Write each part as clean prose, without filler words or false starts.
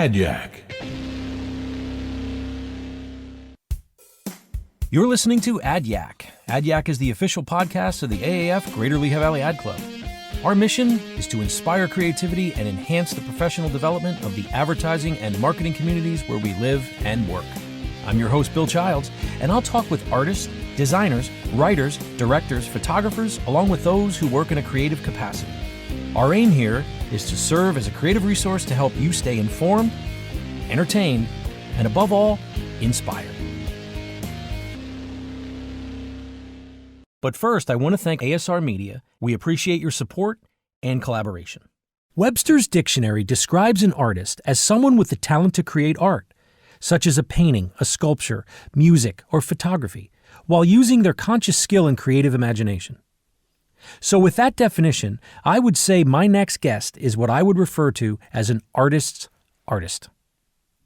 Ad Yack. You're listening to Ad Yack. Ad Yack is the official podcast of the AAF Greater Lehigh Valley Ad Club. Our mission is to inspire creativity and enhance the professional development of the advertising and marketing communities where we live and work. I'm your host, Bill Childs, and I'll talk with artists, designers, writers, directors, photographers, along with those who work in a creative capacity. Our aim here is to serve as a creative resource to help you stay informed, entertained, and above all, inspired. But first, I want to thank ASR Media. We appreciate your support and collaboration. Webster's dictionary describes an artist as someone with the talent to create art, such as a painting, a sculpture, music, or photography, while using their conscious skill and creative imagination. So with that definition, I would say my next guest is what I would refer to as an artist's artist.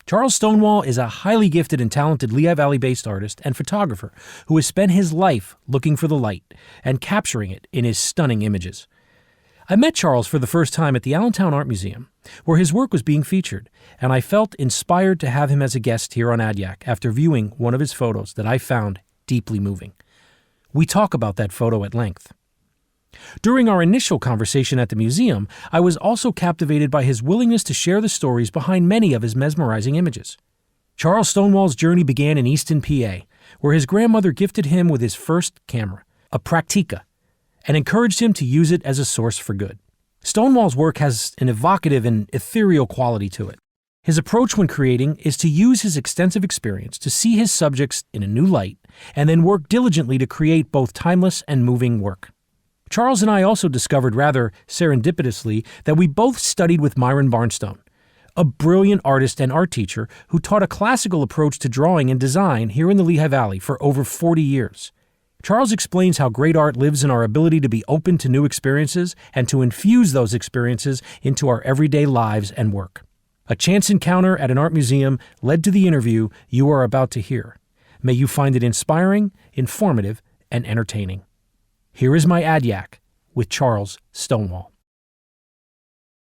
Charles Stonewall is a highly gifted and talented Lehigh Valley-based artist and photographer who has spent his life looking for the light and capturing it in his stunning images. I met Charles for the first time at the Allentown Art Museum, where his work was being featured, and I felt inspired to have him as a guest here on Ad Yack after viewing one of his photos that I found deeply moving. We talk about that photo at length. During our initial conversation at the museum, I was also captivated by his willingness to share the stories behind many of his mesmerizing images. Charles Stonewall's journey began in Easton, PA, where his grandmother gifted him with his first camera, a Praktica, and encouraged him to use it as a source for good. Stonewall's work has an evocative and ethereal quality to it. His approach when creating is to use his extensive experience to see his subjects in a new light and then work diligently to create both timeless and moving work. Charles and I also discovered rather serendipitously that we both studied with Myron Barnstone, a brilliant artist and art teacher who taught a classical approach to drawing and design here in the Lehigh Valley for over 40 years. Charles explains how great art lives in our ability to be open to new experiences and to infuse those experiences into our everyday lives and work. A chance encounter at an art museum led to the interview you are about to hear. May you find it inspiring, informative, and entertaining. Here is my Ad Yack with Charles Stonewall.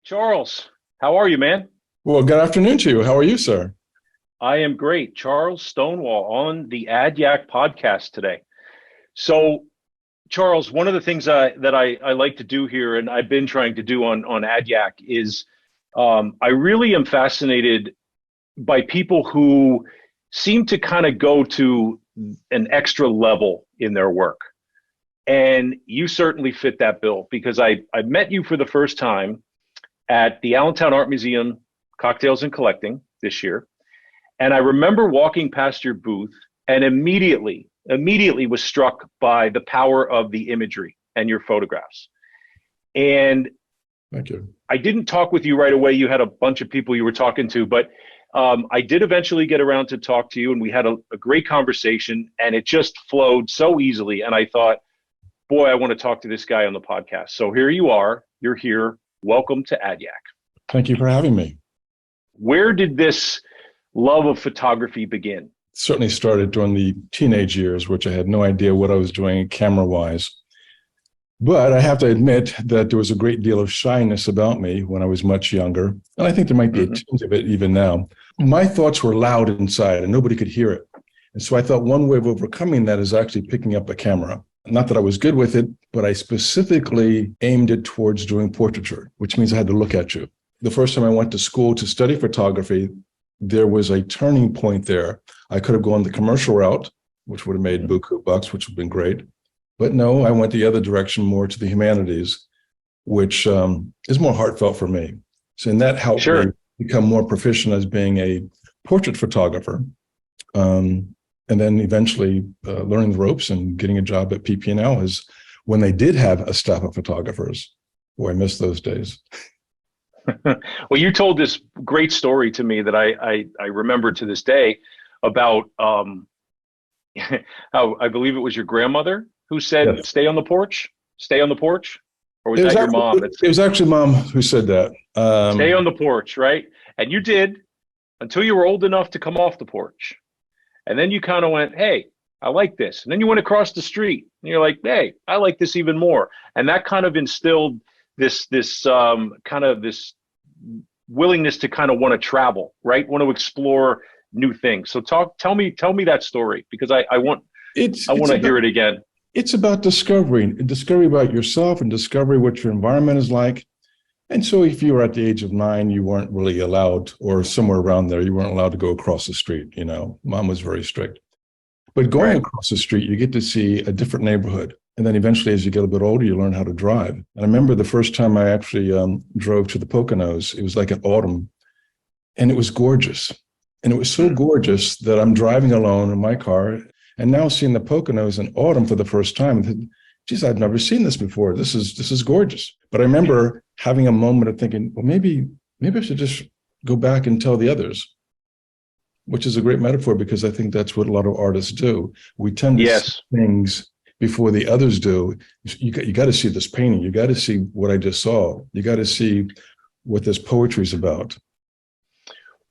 Charles, how are you, man? Well, good afternoon to you. How are you, sir? I am great. Charles Stonewall on the Ad Yack podcast today. So, Charles, one of the things that I like to do here, and I've been trying to do on Ad Yack, is I really am fascinated by people who seem to kind of go to an extra level in their work. And you certainly fit that bill, because I met you for the first time at the Allentown Art Museum, Cocktails and Collecting this year. And I remember walking past your booth and immediately was struck by the power of the imagery and your photographs. And thank you. I didn't talk with you right away. You had a bunch of people you were talking to, but I did eventually get around to talk to you, and we had a great conversation, and it just flowed so easily. And I thought, boy, I want to talk to this guy on the podcast. So here you are. You're here. Welcome to Ad Yack. Thank you for having me. Where did this love of photography begin? Certainly started during the teenage years, which I had no idea what I was doing camera-wise. But I have to admit that there was a great deal of shyness about me when I was much younger. And I think there might be a tinge of it even now. My thoughts were loud inside and nobody could hear it. And so I thought one way of overcoming that is actually picking up a camera. Not that I was good with it, but I specifically aimed it towards doing portraiture, which means I had to look at you. The first time I went to school to study photography, there was a turning point there. I could have gone the commercial route, which would have made buku bucks, which would have been great. But no, I went the other direction, more to the humanities, which is more heartfelt for me. So and that helped me become more proficient as being a portrait photographer. And then eventually learning the ropes and getting a job at PP&L is when they did have a staff of photographers. Boy, I miss those days. Well, you told this great story to me that I remember to this day about how I believe it was your grandmother who said, yes, stay on the porch, or was that your mom? It was actually mom who said that. Stay on the porch, right? And you did until you were old enough to come off the porch. And then you kind of went, hey, I like this. And then you went across the street and you're like, hey, I like this even more. And that kind of instilled this willingness to kind of want to travel, right? Want to explore new things. So tell me that story, because I want to hear it again. It's about discovery about yourself and discovery what your environment is like. And so if you were at the age of 9, you weren't really allowed, or somewhere around there, you weren't allowed to go across the street. You know, mom was very strict. But going across the street, you get to see a different neighborhood. And then eventually, as you get a bit older, you learn how to drive. And I remember the first time I actually drove to the Poconos, it was like an autumn, and it was gorgeous. And it was so gorgeous that I'm driving alone in my car and now seeing the Poconos in autumn for the first time. And thinking, geez, I've never seen this before. This is gorgeous. But I remember having a moment of thinking, well, maybe I should just go back and tell the others, which is a great metaphor, because I think that's what a lot of artists do. We tend to see things before the others do. You got to see this painting. You got to see what I just saw. You got to see what this poetry is about.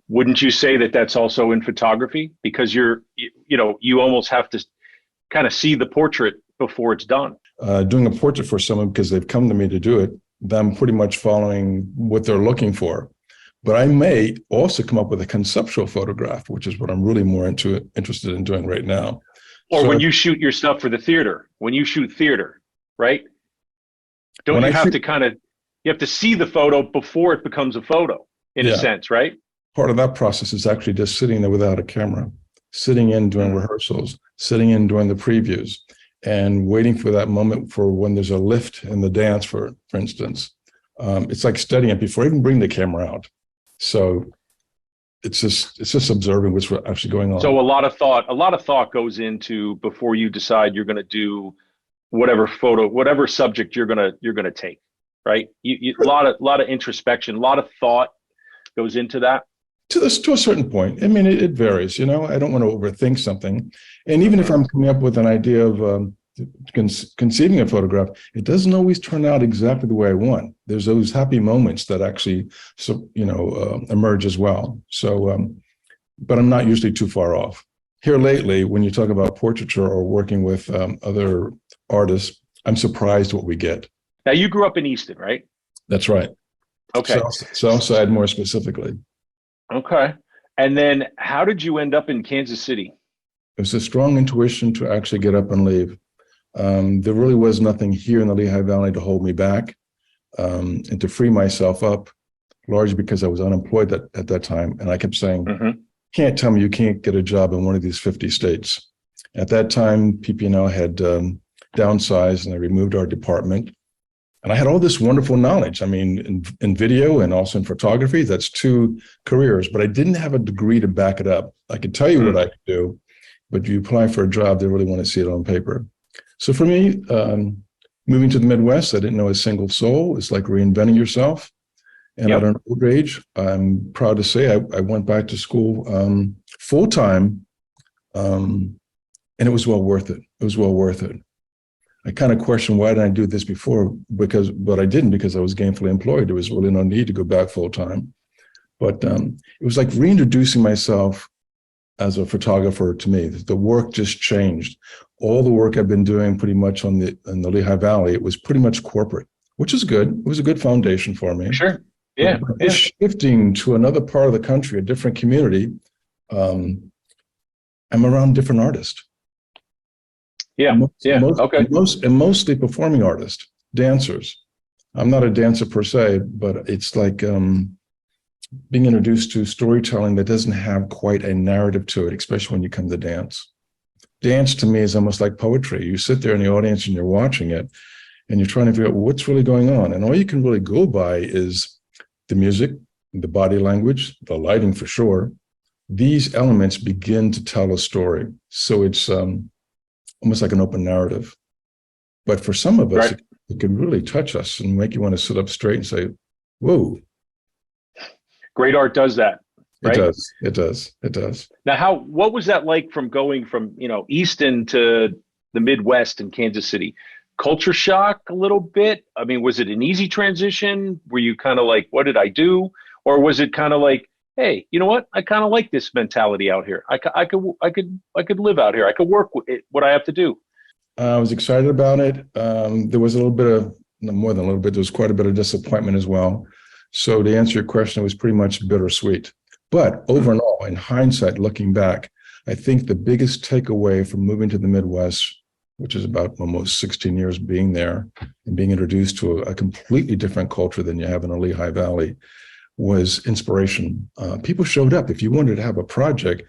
Wouldn't you say that that's also in photography? Because you almost have to kind of see the portrait before it's done. Doing a portrait for someone because they've come to me to do it, I'm pretty much following what they're looking for. But I may also come up with a conceptual photograph, which is what I'm really more interested in doing right now. Or when you shoot your stuff for the theater, when you shoot theater, right? Don't you have to see the photo before it becomes a photo, in a sense, right? Part of that process is actually just sitting there without a camera, sitting in doing rehearsals, sitting in doing the previews, and waiting for that moment for when there's a lift in the dance, for instance. It's like studying it before I even bring the camera out. So it's just observing what's actually going on. So a lot of thought goes into before you decide you're going to do whatever subject you're going to take, right? A lot of introspection, a lot of thought goes into that. To a certain point. I mean, it varies. I don't want to overthink something. And even if I'm coming up with an idea of conceiving a photograph, it doesn't always turn out exactly the way I want. There's those happy moments that actually, emerge as well. So, but I'm not usually too far off. Here lately, when you talk about portraiture or working with other artists, I'm surprised what we get. Now, you grew up in Easton, right? That's right. Okay. Southside more specifically. Okay. And then how did you end up in Kansas City? It was a strong intuition to actually get up and leave. There really was nothing here in the Lehigh Valley to hold me back and to free myself up, largely because I was unemployed at that time. And I kept saying, can't tell me you can't get a job in one of these 50 states. At that time, PP&L had downsized and they removed our department. And I had all this wonderful knowledge. I mean, in video and also in photography, that's 2 careers, but I didn't have a degree to back it up. I could tell you what I could do, but you apply for a job, they really want to see it on paper. So for me, moving to the Midwest, I didn't know a single soul. It's like reinventing yourself. And at an old age, I'm proud to say I went back to school full time, and it was well worth it. It was well worth it. I kind of questioned why didn't I do this before, but I didn't, because I was gainfully employed. There was really no need to go back full time. But it was like reintroducing myself as a photographer to me. The work just changed. All the work I've been doing pretty much in the Lehigh Valley, it was pretty much corporate, which is good. It was a good foundation for me. Sure. Yeah. But shifting to another part of the country, a different community, I'm around different artists. Mostly performing artists, dancers. I'm not a dancer per se, but it's like being introduced to storytelling that doesn't have quite a narrative to it, especially when you come to dance. Dance to me is almost like poetry. You sit there in the audience and you're watching it and you're trying to figure out what's really going on. And all you can really go by is the music, the body language, the lighting for sure. These elements begin to tell a story. So it's almost like an open narrative. But for some of us, it can really touch us and make you want to sit up straight and say, whoa. Great art does that. Right? It does. Now, what was that like from going from, Easton to the Midwest and Kansas City? Culture shock a little bit? I mean, was it an easy transition? Were you kind of like, what did I do? Or was it kind of like, hey, you know what? I kind of like this mentality out here. I could live out here. I could work with it, what I have to do. I was excited about it. There was a little bit of, more than a little bit, there was quite a bit of disappointment as well. So to answer your question, it was pretty much bittersweet. But over and all, in hindsight, looking back, I think the biggest takeaway from moving to the Midwest, which is about almost 16 years being there and being introduced to a completely different culture than you have in the Lehigh Valley, was inspiration. People showed up. If you wanted to have a project,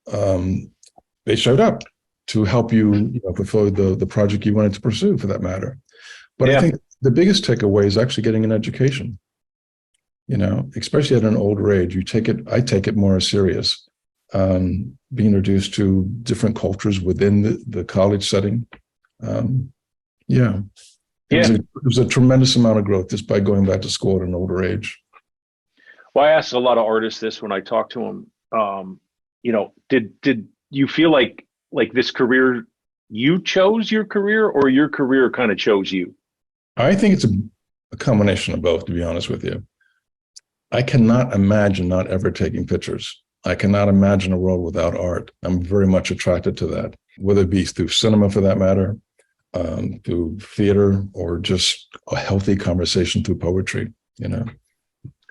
they showed up to help you, fulfill the project you wanted to pursue, for that matter. But I think the biggest takeaway is actually getting an education. Especially at an older age, I take it more serious. Being introduced to different cultures within the college setting. It was a tremendous amount of growth just by going back to school at an older age. Well, I ask a lot of artists this when I talk to them. Did you feel like this career, you chose your career, or your career kind of chose you? I think it's a combination of both, to be honest with you. I cannot imagine not ever taking pictures. I cannot imagine a world without art. I'm very much attracted to that, whether it be through cinema, for that matter, through theater, or just a healthy conversation through poetry.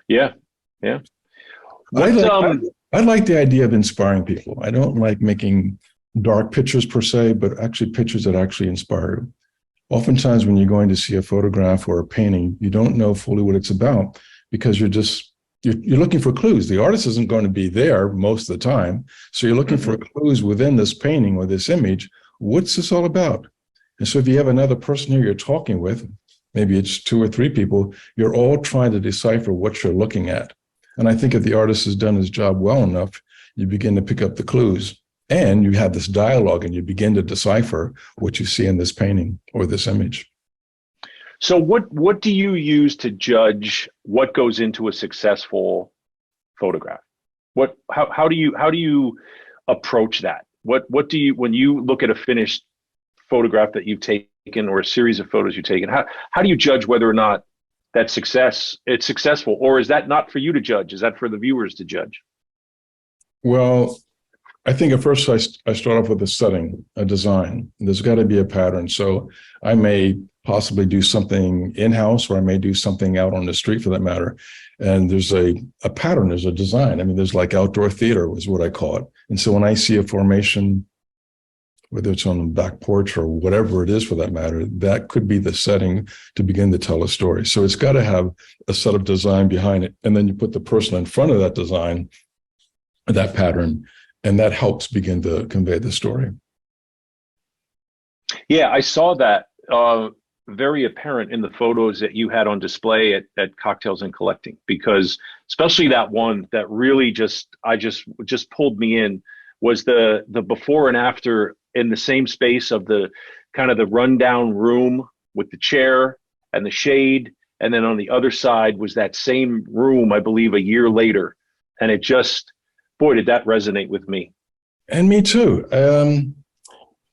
Yeah. I like the idea of inspiring people. I don't like making dark pictures per se, but actually pictures that actually inspire you. Oftentimes when you're going to see a photograph or a painting, you don't know fully what it's about because you're looking for clues. The artist isn't going to be there most of the time. So you're looking for clues within this painting or this image. What's this all about? And so if you have another person here you're talking with, maybe it's 2 or 3 people, you're all trying to decipher what you're looking at. And I think if the artist has done his job well enough, you begin to pick up the clues and you have this dialogue and you begin to decipher what you see in this painting or this image. So what do you use to judge what goes into a successful photograph? How do you approach that? What do you, when you look at a finished photograph that you've taken or a series of photos you've taken, how do you judge whether or not it's successful, or is that not for you to judge? Is that for the viewers to judge? Well, I think at first I start off with a setting, a design. There's got to be a pattern. So I may possibly do something in-house, or I may do something out on the street, for that matter. And there's a pattern, there's a design. I mean, there's like outdoor theater was what I call it. And so when I see a formation, whether it's on the back porch or whatever it is, for that matter, that could be the setting to begin to tell a story. So it's got to have a set of design behind it. And then you put the person in front of that design, that pattern, and that helps begin to convey the story. Yeah, I saw that very apparent in the photos that you had on display at Cocktails and Collecting, because especially that one that really just pulled me in was the before and after in the same space of the kind of the rundown room with the chair and the shade. And then on the other side was that same room, I believe, a year later. And it just, boy, did that resonate with me. And me too. Let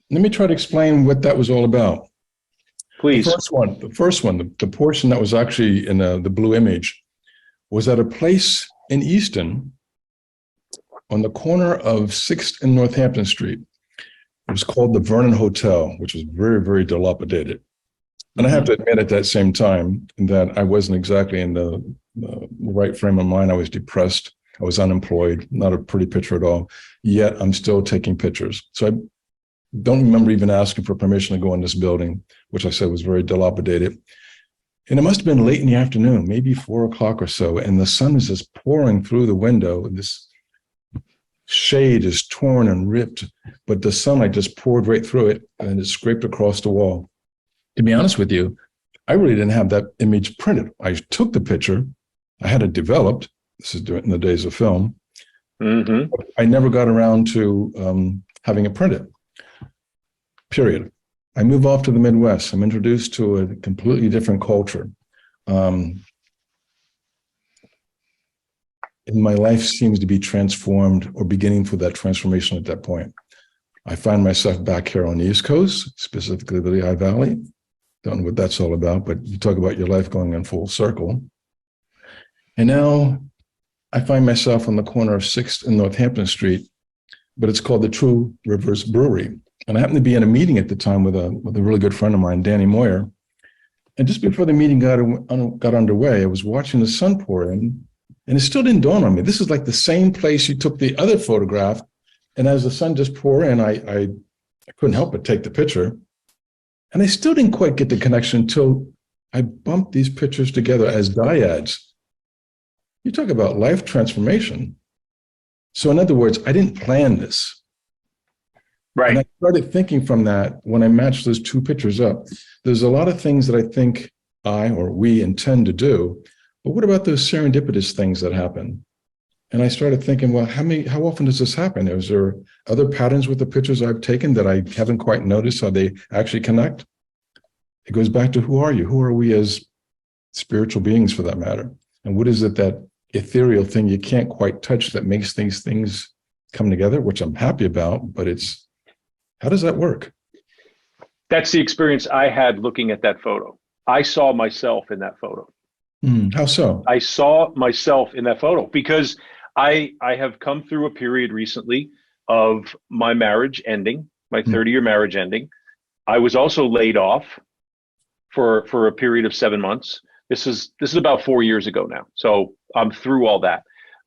me try to explain what that was all about. Please. The first one, the portion that was actually in the blue image was at a place in Easton on the corner of 6th and Northampton Street. It was called the Vernon Hotel, which was very, very dilapidated. And I have to admit at that same time that I wasn't exactly in the right frame of mind. I was depressed. I was unemployed, not a pretty picture at all. Yet I'm still taking pictures. So I don't remember even asking for permission to go in this building, which I said was very dilapidated. And it must have been late in the afternoon, maybe 4 o'clock or so. And the sun is just pouring through the window. And this shade is torn and ripped, but the sunlight just poured right through it and it scraped across the wall. To be honest with you, I really didn't have that image printed. I took the picture. I had it developed. This is in the days of film. Mm-hmm. I never got around to having it printed, period. I move off to the Midwest. I'm introduced to a completely different culture. And my life seems to be transformed or beginning for that transformation at that point. I find myself back here on the East Coast, specifically the Lehigh Valley. Don't know what that's all about, but you talk about your life going in full circle. And now I find myself on the corner of 6th and Northampton Street, but it's called the True Rivers Brewery. And I happened to be in a meeting at the time with a really good friend of mine, Danny Moyer. And just before the meeting got underway, I was watching the sun pour in, and it still didn't dawn on me. This is like the same place you took the other photograph. And as the sun just poured in, I couldn't help but take the picture. And I still didn't quite get the connection until I bumped these pictures together as dyads. You talk about life transformation. So in other words, I didn't plan this. Right. And I started thinking from that when I matched those two pictures up. There's a lot of things that I think I or we intend to do, but what about those serendipitous things that happen? And I started thinking, well, how often does this happen? Is there other patterns with the pictures I've taken that I haven't quite noticed how they actually connect? It goes back to who are you? Who are we as spiritual beings, for that matter? And what is it, that ethereal thing you can't quite touch, that makes these things come together, which I'm happy about, but how does that work? That's the experience I had looking at that photo. I saw myself in that photo. How so? I saw myself in that photo because I have come through a period recently of my marriage ending, my 30-year marriage ending. I was also laid off for a period of 7 months. This is about 4 years ago now. So I'm through all that.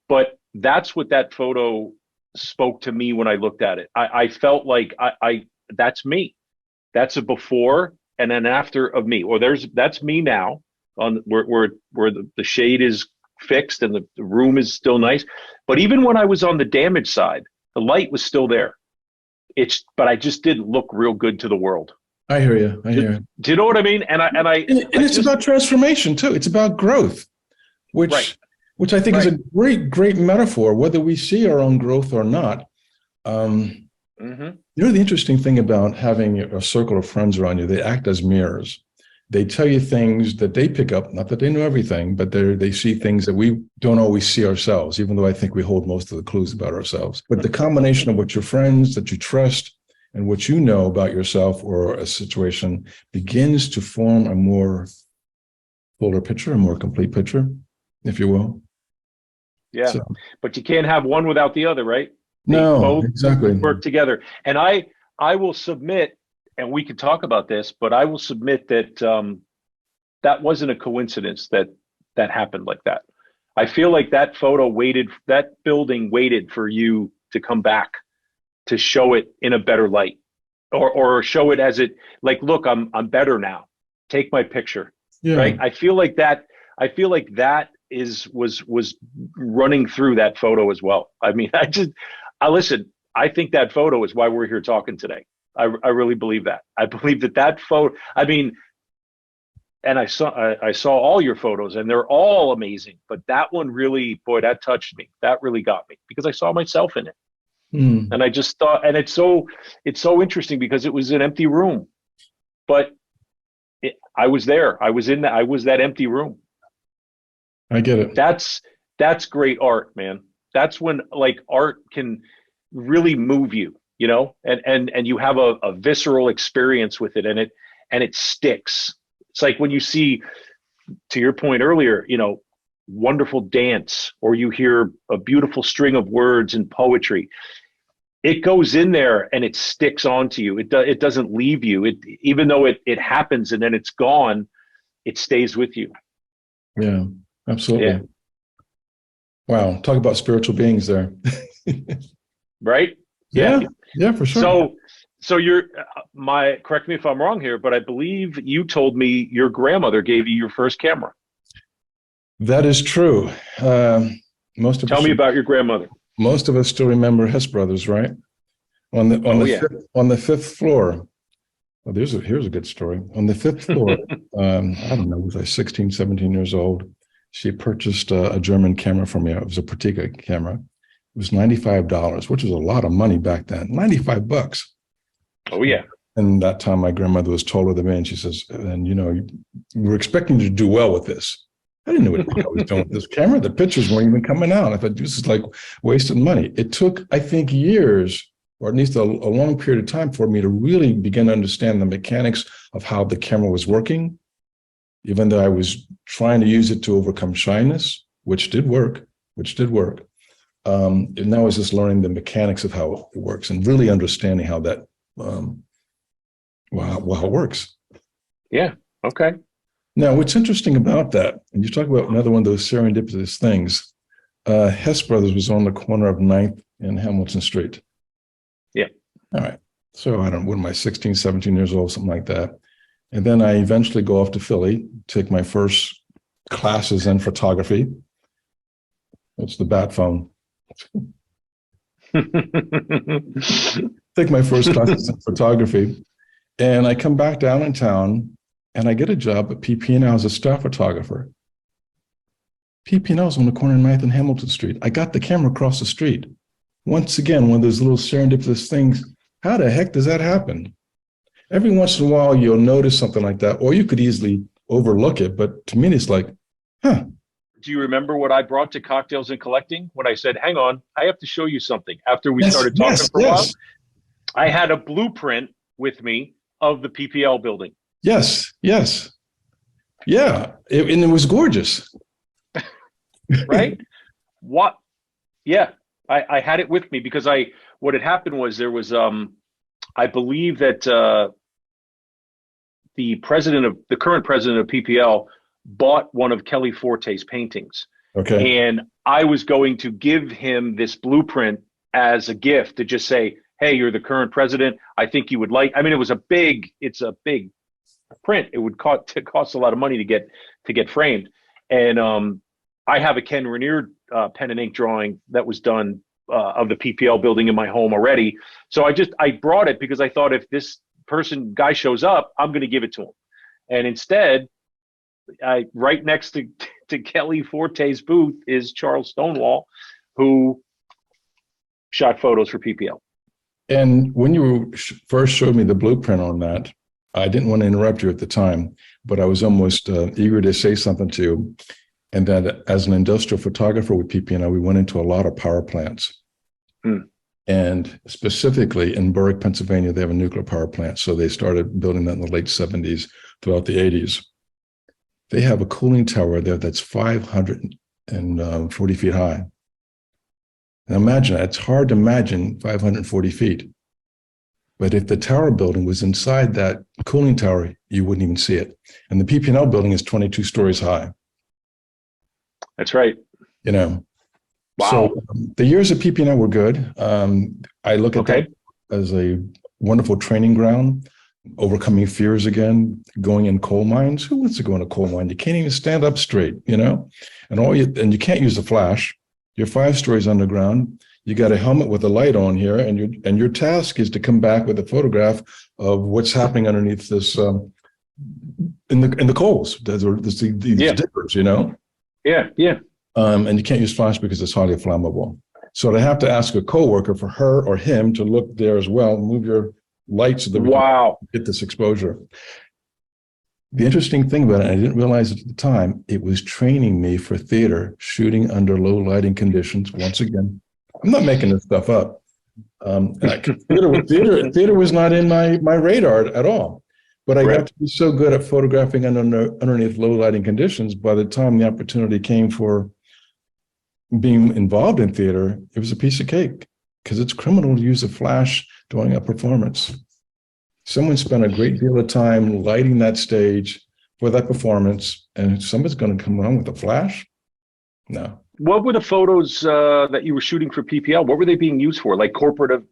But that's what that photo spoke to me when I looked at it. I felt like that's me. That's a before and an after of me. Or that's me now on where the shade is fixed and the room is still nice. But even when I was on the damaged side, the light was still there. But I just didn't look real good to the world. I hear you. Do you know what I mean? And it's about transformation too. It's about growth, which I think is a great metaphor, whether we see our own growth or not. You know, the interesting thing about having a circle of friends around you, they act as mirrors. They tell you things that they pick up, not that they know everything, but they see things that we don't always see ourselves, even though I think we hold most of the clues about ourselves. But the combination of what your friends that you trust and what you know about yourself or a situation begins to form a more fuller picture, a more complete picture, if you will. Yeah, so, but you can't have one without the other, right? No, both exactly. Work together. And I will submit, and we could talk about this, but I will submit that that wasn't a coincidence that happened like that. I feel like that building waited for you to come back to show it in a better light, or show it as it, like, look, I'm better now. Take my picture. Yeah. Right. I feel like that was running through that photo as well. I mean, listen, I think that photo is why we're here talking today. I really believe that. I believe that photo, I mean, and I saw all your photos and they're all amazing, but that one really, boy, that touched me. That really got me because I saw myself in it. And I just thought, and it's so interesting because it was an empty room, but I was there. I was that empty room. I get it. That's great art, man. That's when, like, art can really move you, you know, and you have a visceral experience with it, and it sticks. It's like when you see, to your point earlier, you know, wonderful dance, or you hear a beautiful string of words and poetry. It goes in there and it sticks onto you. It doesn't leave you. Even though it happens and then it's gone, it stays with you. Yeah, absolutely. Yeah. Wow. Talk about spiritual beings there. Right? Yeah. Yeah, for sure. So correct me if I'm wrong here, but I believe you told me your grandmother gave you your first camera. That is true. Tell me about your grandmother. Most of us still remember Hess Brothers, right? On the fifth floor. Well, here's a good story. On the fifth floor, I don't know, was I 16, 17 years old? She purchased a German camera for me. It was a Pratica camera. It was $95, which was a lot of money back then. $95. Oh yeah. And that time, my grandmother was taller than me, and she says, "And you know, we're expecting you to do well with this." I didn't know what I was doing with this camera. The pictures weren't even coming out. I thought, this is like wasting money. It took, I think, years, or at least a long period of time, for me to really begin to understand the mechanics of how the camera was working, even though I was trying to use it to overcome shyness, which did work. And now I was just learning the mechanics of how it works and really understanding how that, how it works. Yeah. Okay. Now, what's interesting about that, and you talk about another one of those serendipitous things, Hess Brothers was on the corner of 9th and Hamilton Street. Yeah. All right. So I don't know, what am I, 16, 17 years old, something like that. And then I eventually go off to Philly, take my first classes in photography. It's the bat phone. Take my first classes in photography. And I come back to Allentown and I get a job at PP&L as a staff photographer. PP&L is on the corner of 9th and Hamilton Street. I got the camera across the street. Once again, one of those little serendipitous things. How the heck does that happen? Every once in a while, you'll notice something like that, or you could easily overlook it. But to me, it's like, huh. Do you remember what I brought to Cocktails and Collecting when I said, hang on, I have to show you something? After we started talking for a while, I had a blueprint with me of the PPL building. Yes. Yeah. And it was gorgeous. Right? What? Yeah. I had it with me because what had happened was there was, I believe that the current president of PPL bought one of Kelly Forte's paintings. Okay. And I was going to give him this blueprint as a gift to just say, hey, you're the current president. I think you would like, I mean, it's a big print. It would cost a lot of money to get framed. And I have a Ken Rainier pen and ink drawing that was done of the PPL building in my home already. So I brought it because I thought if this guy shows up, I'm going to give it to him. And instead, right next to Kelly Forte's booth is Charles Stonewall, who shot photos for PPL. And when you first showed me the blueprint on that, I didn't want to interrupt you at the time, but I was almost eager to say something to you. And that as an industrial photographer with PP&I, we went into a lot of power plants. And specifically in Berwick, Pennsylvania, they have a nuclear power plant. So they started building that in the late 70s, throughout the 80s. They have a cooling tower there that's 540 feet high. Now imagine, it's hard to imagine 540 feet. But if the tower building was inside that cooling tower, you wouldn't even see it. And the PP&L building is 22 stories high. That's right. You know, wow. So the years of PP&L were good. I look at that as a wonderful training ground, overcoming fears again, going in coal mines. Who wants to go in a coal mine? You can't even stand up straight, you know, and you can't use a flash. You're 5 stories underground. You got a helmet with a light on here, and your task is to come back with a photograph of what's happening underneath this in the coals. There's these dippers, you know. Yeah. And you can't use flash because it's highly flammable. So they have to ask a coworker for her or him to look there as well, move your lights so that we can get this exposure. The interesting thing about it, I didn't realize it at the time, it was training me for theater, shooting under low lighting conditions. Once again, I'm not making this stuff up. Theater was not in my radar at all. But I got to be so good at photographing underneath low lighting conditions. By the time the opportunity came for being involved in theater, it was a piece of cake because it's criminal to use a flash during a performance. Someone spent a great deal of time lighting that stage for that performance, and somebody's going to come along with a flash? No. What were the photos that you were shooting for PPL? What were they being used for? Like corporate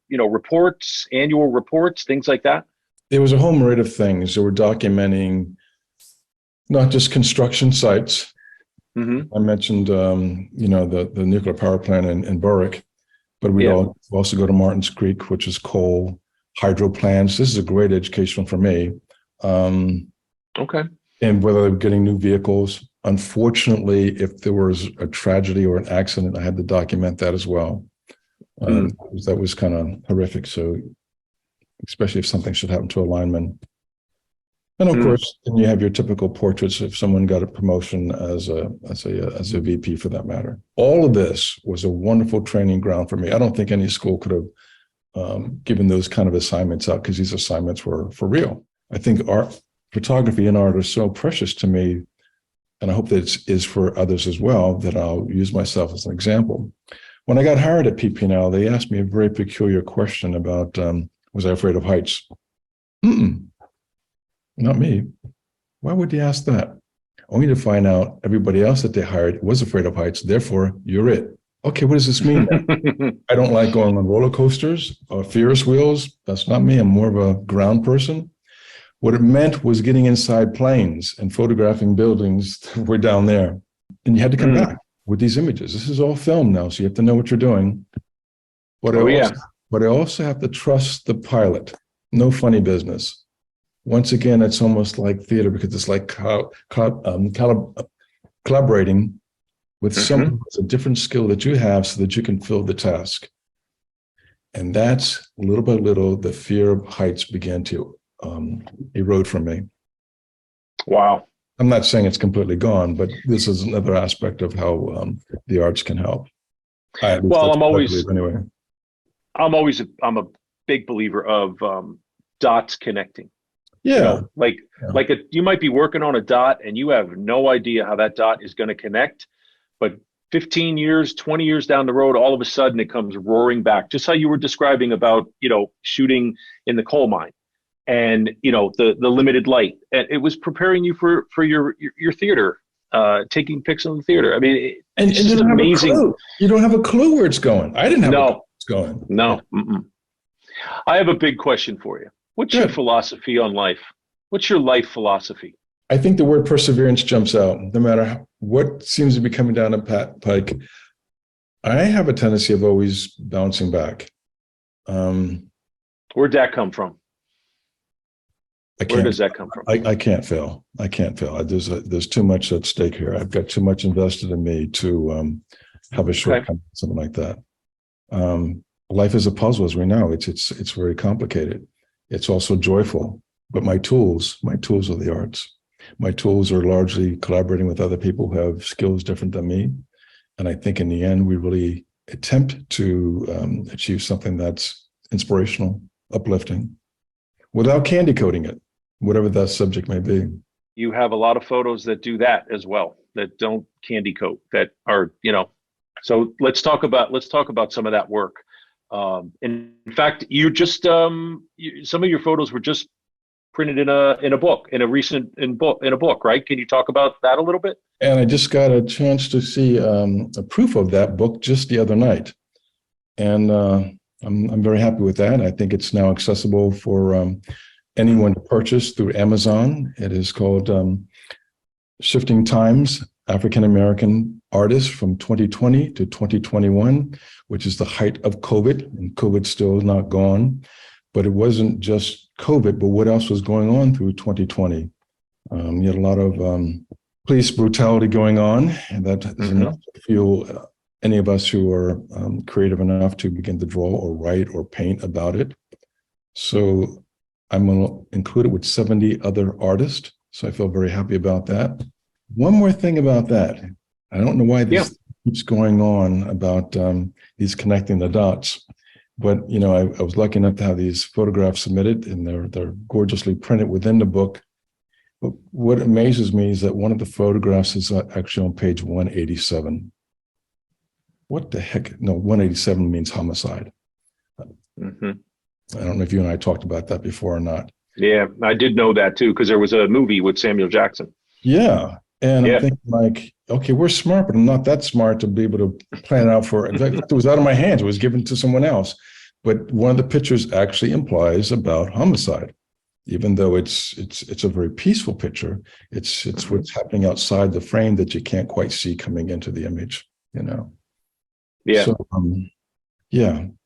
reports, annual reports, things like that? There was a whole myriad of things that were documenting not just construction sites. I mentioned, the nuclear power plant in Berwick, but we also go to Martins Creek, which is coal, hydro plants. This is a great education for me. And whether they're getting new vehicles. Unfortunately, if there was a tragedy or an accident, I had to document that as well. That was kind of horrific. So, especially if something should happen to a lineman. And of course, then you have your typical portraits if someone got a promotion as a VP for that matter. All of this was a wonderful training ground for me. I don't think any school could have given those kind of assignments out because these assignments were for real. I think art, photography and art are so precious to me, and I hope that it is for others as well, that I'll use myself as an example. When I got hired at PP&L, they asked me a very peculiar question about, was I afraid of heights? Not me. Why would they ask that? Only to find out everybody else that they hired was afraid of heights. Therefore, you're it. Okay, what does this mean? I don't like going on roller coasters or Ferris wheels. That's not me. I'm more of a ground person. What it meant was getting inside planes and photographing buildings that were down there. And you had to come back with these images. This is all filmed now, so you have to know what you're doing. But I also have to trust the pilot. No funny business. Once again, it's almost like theater because it's like collaborating with someone who has a different skill that you have so that you can fill the task. And that's little by little, the fear of heights began to erode from me. Wow. I'm not saying it's completely gone, but this is another aspect of how the arts can help. Well, I'm a big believer of dots connecting. Yeah. You know, like you might be working on a dot and you have no idea how that dot is going to connect, but 15 years, 20 years down the road, all of a sudden it comes roaring back. Just how you were describing about, shooting in the coal mine and, the limited light. And it was preparing you for your theater, taking pics in the theater. I mean, it's just amazing. You don't have a clue where it's going. I didn't have a clue where it's going. No. I have a big question for you. What's your philosophy on life? What's your life philosophy? I think the word perseverance jumps out. No matter what seems to be coming down the pike, I have a tendency of always bouncing back. Where'd that come from? Where does that come from? I can't fail. I can't fail. There's too much at stake here. I've got too much invested in me to have a shortcoming, something like that. Life is a puzzle, as we know. It's very complicated. It's also joyful. But my tools are the arts. My tools are largely collaborating with other people who have skills different than me. And I think in the end, we really attempt to achieve something that's inspirational, uplifting, without candy coating it, whatever that subject may be. You have a lot of photos that do that as well, that don't candy coat, that are, so let's talk about some of that work. In fact, you just some of your photos were just printed in a book, in a book, right? Can you talk about that a little bit? And I just got a chance to see a proof of that book just the other night, and I'm very happy with that. I think it's now accessible for anyone to purchase through Amazon. It is called Shifting Times: African American Artists from 2020 to 2021, which is the height of COVID, and COVID's still not gone. But it wasn't just COVID, but what else was going on through 2020? You had a lot of police brutality going on, and that is enough to fuel any of us who are creative enough to begin to draw or write or paint about it. So I'm going to include it with 70 other artists. So I feel very happy about that. One more thing about that. I don't know why this keeps going on about these connecting the dots. But, I was lucky enough to have these photographs submitted, and they're gorgeously printed within the book. But what amazes me is that one of the photographs is actually on page 187. What the heck? No, 187 means homicide. I don't know if you and I talked about that before or not. Yeah, I did know that too, because there was a movie with Samuel Jackson. Yeah. And I'm thinking okay, we're smart, but I'm not that smart to be able to plan it out for it. It was out of my hands. It was given to someone else. But one of the pictures actually implies about homicide, even though it's a very peaceful picture. It's what's happening outside the frame that you can't quite see coming into the image, Yeah. So,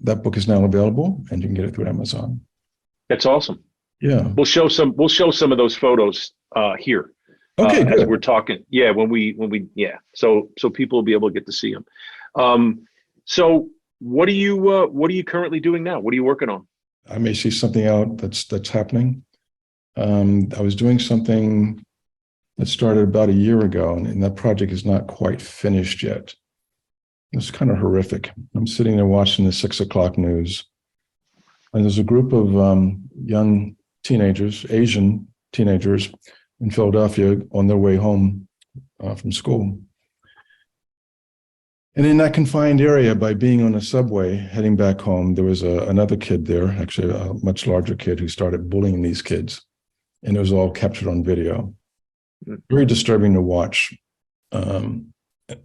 that book is now available, and you can get it through Amazon. That's awesome. Yeah. We'll show some of those photos here. Okay, good. As we're talking. Yeah, when we so people will be able to get to see them. So what are you currently doing now? What are you working on? I may see something out that's happening. I was doing something that started about a year ago, and that project is not quite finished yet. It's kind of horrific. I'm sitting there watching the 6 o'clock news, and there's a group of young teenagers, Asian teenagers, in Philadelphia on their way home from school. And in that confined area, by being on a subway heading back home, there was another kid there, actually a much larger kid, who started bullying these kids. And it was all captured on video. very disturbing to watch. And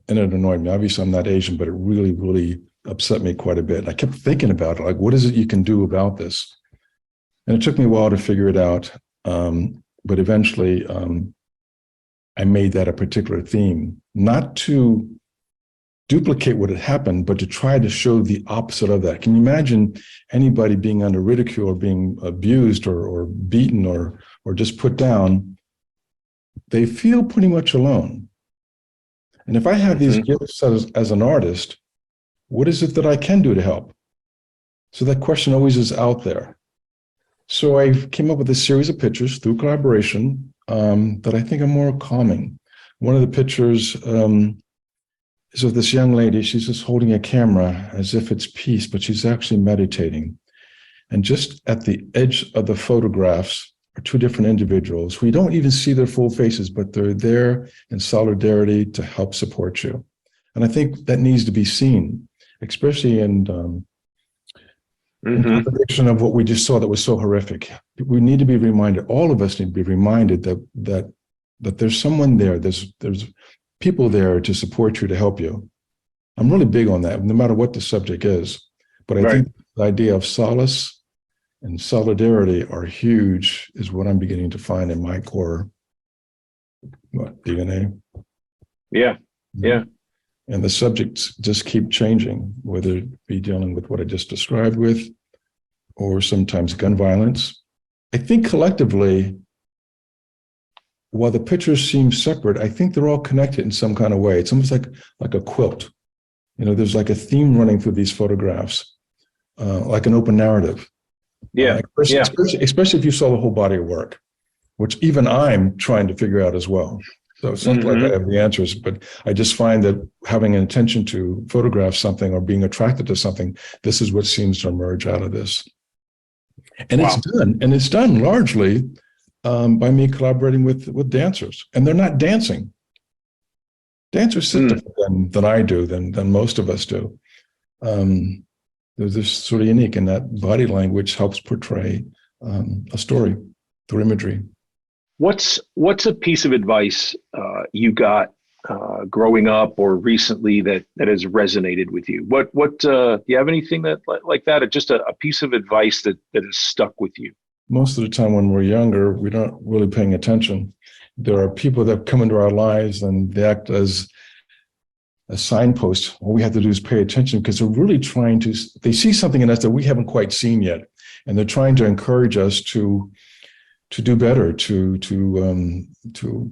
it annoyed me. Obviously, I'm not Asian, but it really, really upset me quite a bit. I kept thinking about it, like, what is it you can do about this? And it took me a while to figure it out. But eventually, I made that a particular theme, not to duplicate what had happened, but to try to show the opposite of that. Can you imagine anybody being under ridicule or being abused or beaten or just put down? They feel pretty much alone. And if I have these gifts as an artist, what is it that I can do to help? So that question always is out there. So I came up with a series of pictures through collaboration that I think are more calming. One of the pictures is of this young lady. She's just holding a camera as if it's peace, but she's actually meditating. And just at the edge of the photographs are two different individuals. We don't even see their full faces, but they're there in solidarity to help support you. And I think that needs to be seen, especially in contradiction of what we just saw that was so horrific. We need to be reminded, all of us need to be reminded that there's someone there, there's people there to support you, to help you. I'm really big on that, no matter what the subject is. But I think the idea of solace and solidarity are huge, is what I'm beginning to find in my core DNA. Yeah. And the subjects just keep changing, whether it be dealing with what I just described with, or sometimes gun violence. I think collectively, while the pictures seem separate, I think they're all connected in some kind of way. It's almost like a quilt. You know, there's like a theme running through these photographs, like an open narrative. Especially if you saw the whole body of work, which even I'm trying to figure out as well. So it's not like I have the answers, but I just find that having an intention to photograph something or being attracted to something, this is what seems to emerge out of this. And it's done largely by me collaborating with dancers. And they're not dancing. Dancers sit different than I do, than most of us do. They're just sort of unique, and that body language helps portray a story through imagery. What's a piece of advice you got growing up or recently that has resonated with you? What do you have anything that like that? Just a piece of advice that has stuck with you? Most of the time when we're younger, we're not really paying attention. There are people that come into our lives and they act as a signpost. All we have to do is pay attention, because they're really they see something in us that we haven't quite seen yet. And they're trying to encourage us to do better, to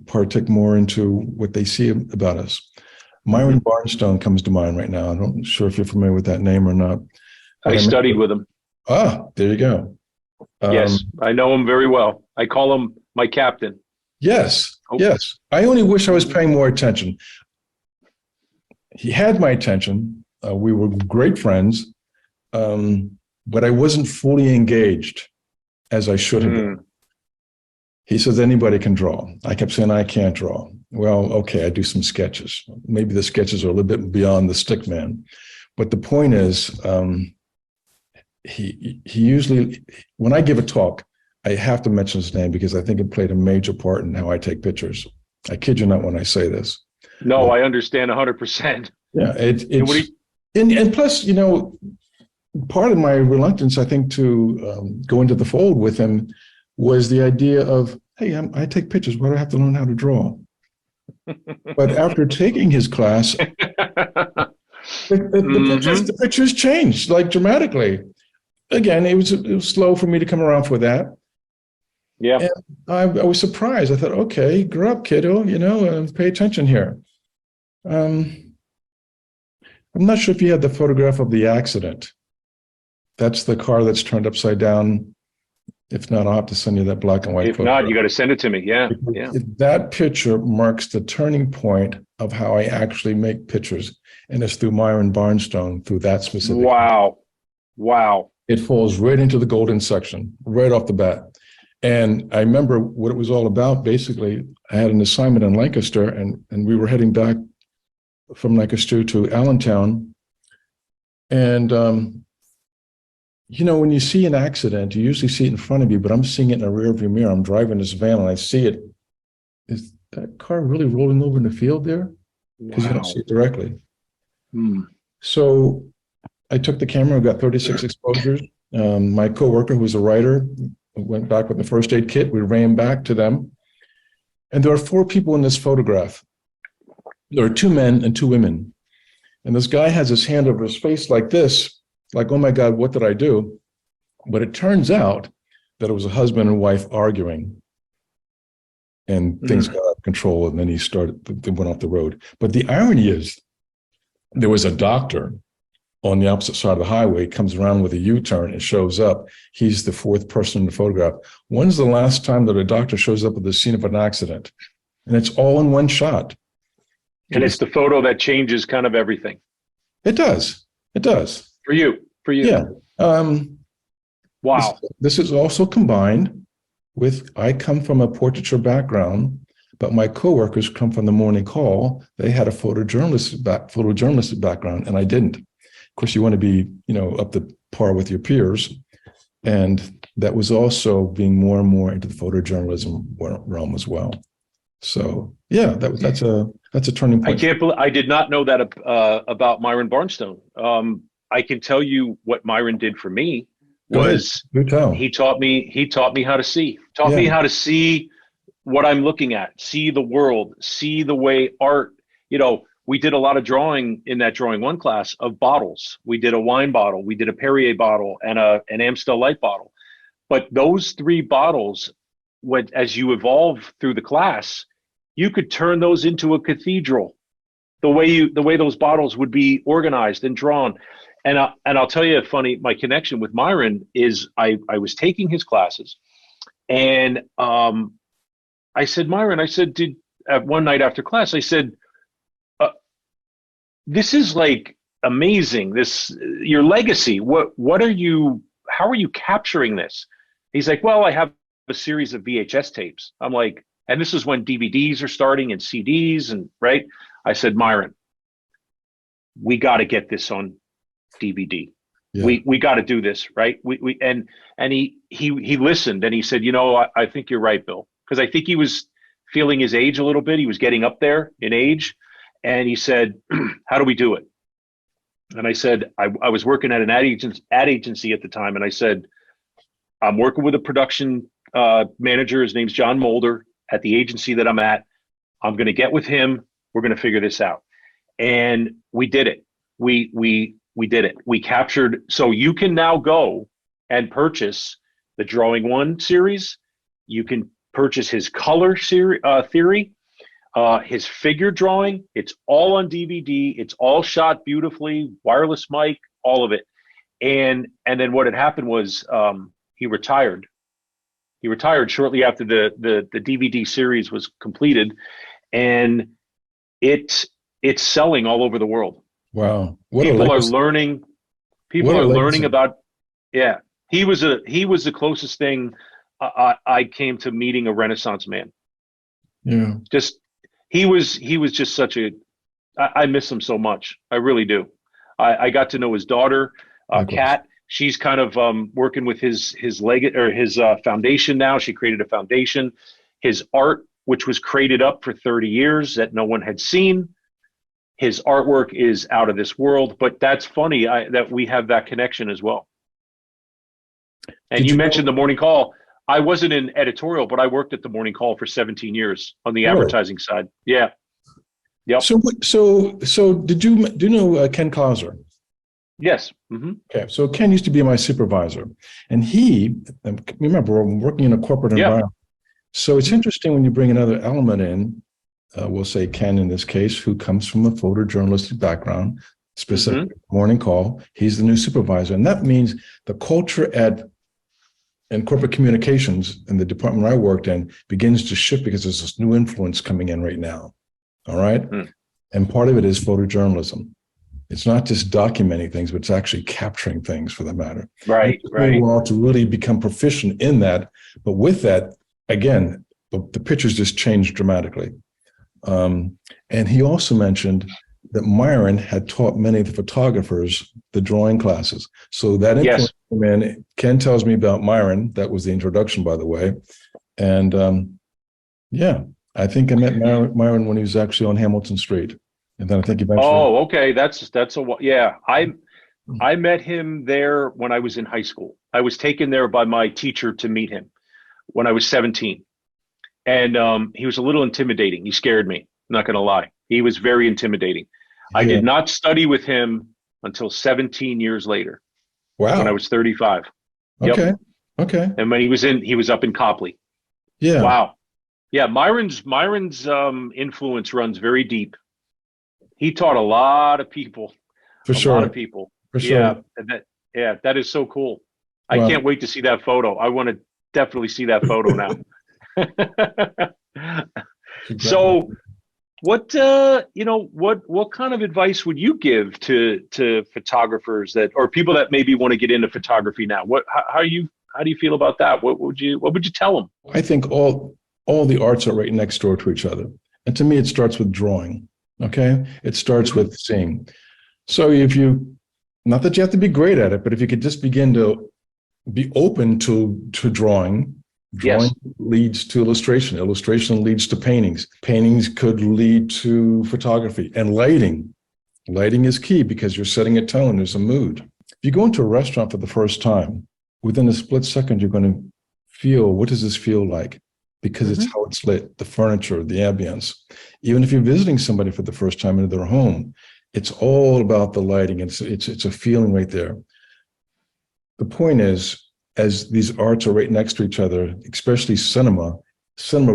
partake more into what they see about us. Myron Barnstone comes to mind right now. I'm not sure if you're familiar with that name or not. I studied with him. Ah, there you go. Yes, I know him very well. I call him my captain. Yes, yes. I only wish I was paying more attention. He had my attention. We were great friends, but I wasn't fully engaged as I should have been. He says, anybody can draw. I kept saying, I can't draw. Well, okay, I do some sketches. Maybe the sketches are a little bit beyond the stick man. But the point is, he usually, when I give a talk, I have to mention his name because I think it played a major part in how I take pictures. I kid you not when I say this. No, I understand 100%. Yeah, and plus, you know, part of my reluctance, I think, to go into the fold with him was the idea of, hey, I take pictures. Why do I have to learn how to draw? But after taking his class, the pictures changed like dramatically. Again, it was slow for me to come around for that. Yeah, and I was surprised. I thought, okay, grow up, kiddo. You know, pay attention here. I'm not sure if you had the photograph of the accident. That's the car that's turned upside down. If not, I'll have to send you that black and white If photograph. not, you got to send it to me. Yeah. That picture marks the turning point of how I actually make pictures. And it's through Myron Barnstone, through that specific. Wow. It falls right into the golden section, right off the bat. And I remember what it was all about. Basically, I had an assignment in Lancaster, and we were heading back from Lancaster to Allentown. And, you know, when you see an accident, you usually see it in front of you, but I'm seeing it in a rearview mirror. I'm driving this van and I see it. that car really rolling over in the field there? Because you don't Wow. see it directly. Hmm. So I took the camera, got 36 exposures. My coworker, who was a writer, went back with the first aid kit. We ran back to them. And there are 4 people in this photograph. There are 2 men and 2 women. And this guy has his hand over his face like this, like, oh my God, what did I do? But it turns out that it was a husband and wife arguing. And things got out of control. And then they went off the road. But the irony is, there was a doctor on the opposite side of the highway, comes around with a U-turn and shows up. He's the 4th person in the photograph. When's the last time that a doctor shows up at the scene of an accident? And it's all in one shot. And it's the photo that changes kind of everything. It does. It does. For you. Yeah. Wow. This is also combined with, I come from a portraiture background, but my coworkers come from the morning call. They had a photojournalistic background, and I didn't. Of course, you want to be, up to par with your peers. And that was also being more and more into the photojournalism realm as well. So yeah, that's a turning point. I did not know that about Myron Barnstone. I can tell you what Myron did for me was he taught me how to see. Taught me how to see what I'm looking at, see the world, see the way art, we did a lot of drawing in that drawing 1 class of bottles. We did a wine bottle, we did a Perrier bottle, and an Amstel Light bottle. But those 3 bottles, as you evolve through the class, you could turn those into a cathedral. The way those bottles would be organized and drawn. And I'll tell you my connection with Myron is I was taking his classes, and I said, Myron, one night after class, I said, this is like amazing. Your legacy. How are you capturing this? He's like, well, I have a series of VHS tapes. I'm like, and this is when DVDs are starting and CDs, and right. I said, Myron, we got to get this on DVD. Yeah. We got to do this, right? And he listened, and he said, I think you're right, Bill, because I think he was feeling his age a little bit. He was getting up there in age. And he said, how do we do it? And I said, I was working at an ad agency at the time. And I said, I'm working with a production manager. His name's John Mulder at the agency that I'm at. I'm going to get with him. We're going to figure this out. And we did it. We did it. We captured. So you can now go and purchase the Drawing 1 series. You can purchase his color theory. His figure drawing, it's all on DVD. It's all shot beautifully, wireless mic, all of it. And then what had happened was he retired. He retired shortly after the DVD series was completed, and it's selling all over the world. Wow! People are learning. People are learning about. Yeah, he was the closest thing I came to meeting a Renaissance man. Yeah, He was just I miss him so much. I really do. I got to know his daughter, Kat. She's kind of working with his foundation now. She created a foundation. His art, which was created up for 30 years that no one had seen, his artwork is out of this world. But that's funny that we have that connection as well. And you mentioned the Morning Call. I wasn't in editorial, but I worked at the Morning Call for 17 years on the advertising side. Yeah. Yep. So do you know Ken Clauser? Yes. Mm-hmm. Okay. So Ken used to be my supervisor, and remember, I'm working in a corporate environment. So it's interesting when you bring another element in, we'll say Ken in this case, who comes from a photojournalistic background, specifically Morning Call. He's the new supervisor. And that means the culture and corporate communications in the department I worked in begins to shift because there's this new influence coming in right now. All right. And part of it is photojournalism. It's not just documenting things, but it's actually capturing things for that matter. Right. It took me a while to really become proficient in that. But with that, again, the pictures just changed dramatically. And he also mentioned that Myron had taught many of the photographers the drawing classes. So that influence came in. Ken tells me about Myron. That was the introduction, by the way. And I think I met Myron when he was actually on Hamilton Street. And then I think eventually. Oh, okay. Yeah. I met him there when I was in high school. I was taken there by my teacher to meet him when I was 17. And he was a little intimidating. He scared me, not going to lie. He was very intimidating. I Yeah. did not study with him until 17 years later when I Wow. was 35. Yep. Okay. Okay. And when he was up in Copley. Yeah. Wow. Yeah. Myron's influence runs very deep. He taught a lot of people, For a lot of sure. people. For Yeah. sure. Yeah. That is so cool. I Well, can't wait to see that photo. I want to definitely see that photo now. it's a great one. So what kind of advice would you give to photographers or people that maybe want to get into photography now? How do you feel about that? What would you tell them? I think all the arts are right next door to each other. And to me, it starts with drawing. Okay. It starts Hmm. with seeing. So if you, not that you have to be great at it, but if you could just begin to be open to drawing. Drawing Yes. leads to illustration. Illustration leads to paintings. Paintings could lead to photography and lighting. Lighting is key because you're setting a tone. There's a mood. If you go into a restaurant for the first time, within a split second, you're going to feel, what does this feel like? Because it's Hmm. how it's lit, the furniture, the ambience. Even if you're visiting somebody for the first time into their home, it's all about the lighting. It's a feeling right there. The point is, as these arts are right next to each other, especially cinema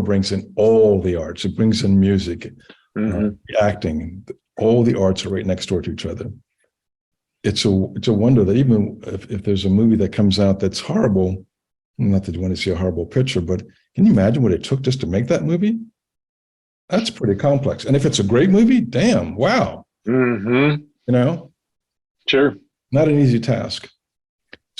brings in all the arts. It brings in music, Hmm. acting. All the arts are right next door to each other. It's a wonder that even if there's a movie that comes out that's horrible, not that you want to see a horrible picture, but can you imagine what it took just to make that movie? That's pretty complex. And if it's a great movie, damn, wow, Hmm. you know, Sure. not an easy task.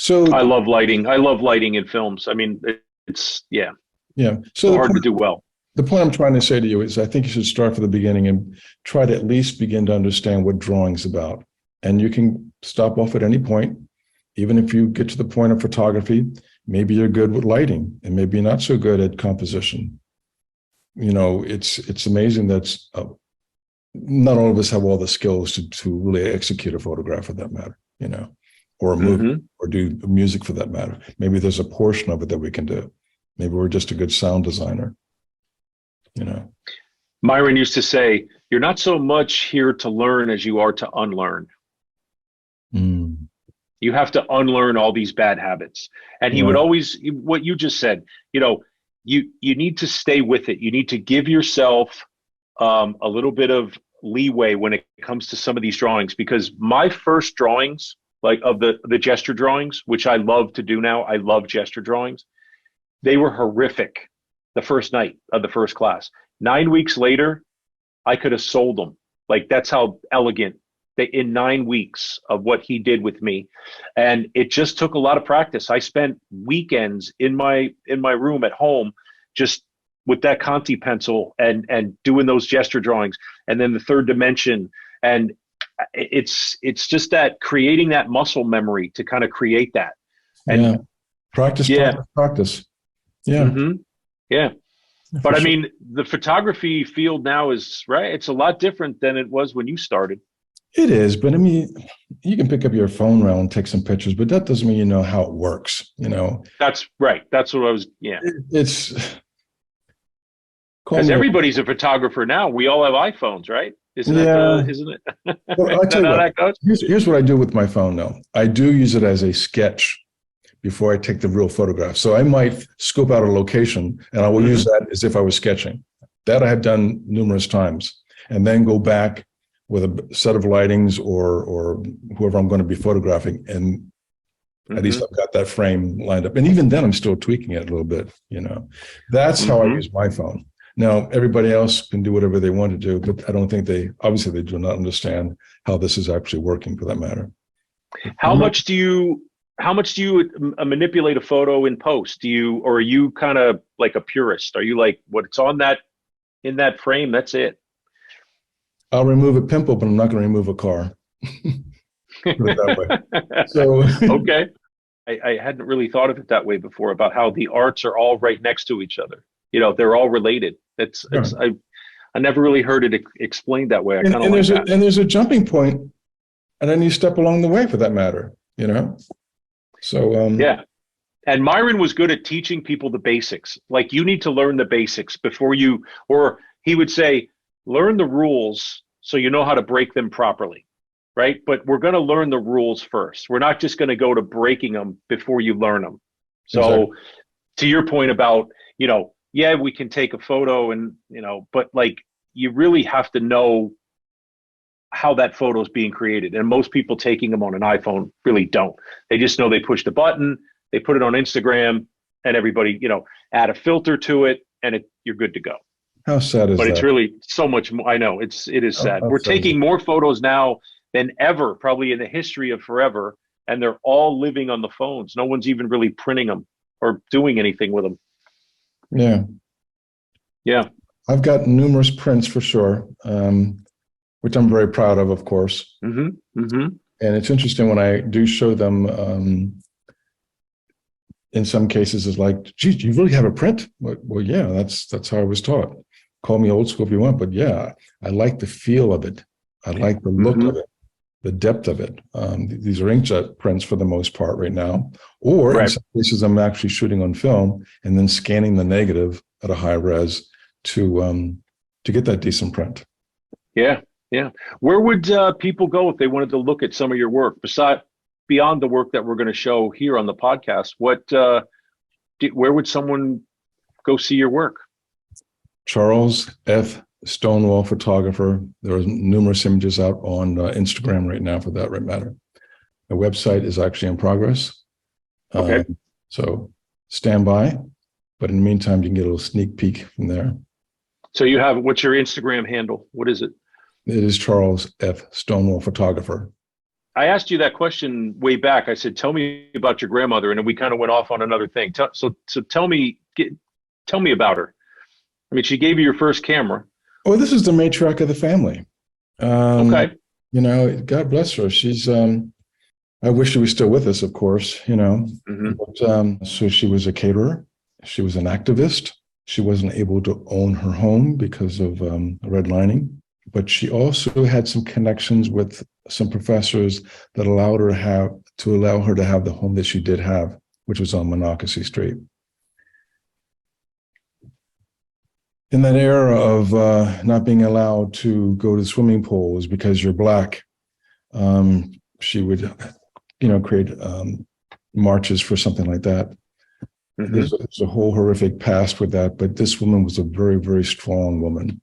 So I love lighting. I love lighting in films. I mean, it's yeah, yeah, so hard to do well. the point I'm trying to say to you is I think you should start from the beginning and try to at least begin to understand what drawing's about. And you can stop off at any point. Even if you get to the point of photography, maybe you're good with lighting and maybe you're not so good at composition. It's amazing that not all of us have all the skills to really execute a photograph for that matter, or a movie Hmm. or do music for that matter. Maybe there's a portion of it that we can do. Maybe we're just a good sound designer, you know. Myron used to say, "You're not so much here to learn as you are to unlearn." Mm, You have to unlearn all these bad habits. And he would right. always, what you just said, you need to stay with it. You need to give yourself a little bit of leeway when it comes to some of these drawings, because my first drawings, like of the gesture drawings, which I love to do now, I love gesture drawings. They were horrific the first night of the first class. 9 weeks later, I could have sold them. Like that's how elegant they in 9 weeks of what he did with me. And it just took a lot of practice. I spent weekends in my room at home just with that Conti pencil and doing those gesture drawings. And then the third dimension. And it's just that creating that muscle memory to kind of create that. And Yeah. Practice, yeah. practice, practice. Yeah, Hmm. Yeah. for But I sure. mean, the photography field now is right. It's a lot different than it was when you started. It is, but I mean, you can pick up your phone now and take some pictures, but that doesn't mean you know how it works. That's right. That's what I was. Yeah. It's call Because me. everybody's a photographer now. We all have iPhones, right? Isn't that Yeah. isn't it? Well, I'll Isn't tell that you how what. that goes? Here's what I do with my phone now. I do use it as a sketch before I take the real photograph. So I might scope out a location and I will use Hmm. that as if I was sketching. That I have done numerous times, and then go back with a set of lightings or whoever I'm going to be photographing, and at least Hmm. I've got that frame lined up. And even then, I'm still tweaking it a little bit. That's how I Hmm. use my phone. Now, everybody else can do whatever they want to do, but I don't think obviously they do not understand how this is actually working for that matter. How much do you manipulate a photo in post? Or are you kind of like a purist? Are you like what's on that in that frame? That's it. I'll remove a pimple, but I'm not going to remove a car. Put it that way. So, Okay. I hadn't really thought of it that way before about how the arts are all right next to each other. They're all related. It's I never really heard it explained that way. I kind of like that. And there's a jumping point, and then you step along the way, for that matter. So yeah. And Myron was good at teaching people the basics. Like, you need to learn the basics before you, or he would say, learn the rules so you know how to break them properly, right? But we're going to learn the rules first. We're not just going to go to breaking them before you learn them. So exactly. To your point about, yeah, we can take a photo and, but like, you really have to know how that photo is being created. And most people taking them on an iPhone really don't. They just know they pushed a button, they put it on Instagram, and everybody, add a filter to it, and you're good to go. How sad is that? But it's really so much more. I know it is sad. We're taking more photos now than ever, probably in the history of forever. And they're all living on the phones. No one's even really printing them or doing anything with them. Yeah. Yeah. I've got numerous prints for sure, which I'm very proud of course. Mm-hmm. Mm-hmm. And it's interesting when I do show them, in some cases it's like, geez, you really have a print? Well, yeah, that's how I was taught. Call me old school if you want, but yeah, I like the feel of it. I like the look of it, the depth of it. These are inkjet prints for the most part right now. Or right. In some cases, I'm actually shooting on film and then scanning the negative at a high res to get that decent print. Yeah, yeah. Where would people go if they wanted to look at some of your work beyond the work that we're going to show here on the podcast? Where would someone go see your work? Charles F. Stonewall Photographer. There are numerous images out on Instagram right now, for that matter. The website is actually in progress. Okay. So stand by. But in the meantime, you can get a little sneak peek from there. So what's your Instagram handle? What is it? It is Charles F. Stonewall Photographer. I asked you that question way back. I said, tell me about your grandmother. And then we kind of went off on another thing. So tell me about her. I mean, she gave you your first camera. Oh, this is the matriarch of the family. Okay. God bless her. She's, I wish she was still with us, of course, Mm-hmm. But, so she was a caterer. She was an activist. She wasn't able to own her home because of redlining, but she also had some connections with some professors that allowed her to have the home that she did have, which was on Monocacy Street. In that era of not being allowed to go to swimming pools because you're Black, she would, create marches for something like that. Mm-hmm. There's a whole horrific past with that, but this woman was a very, very strong woman.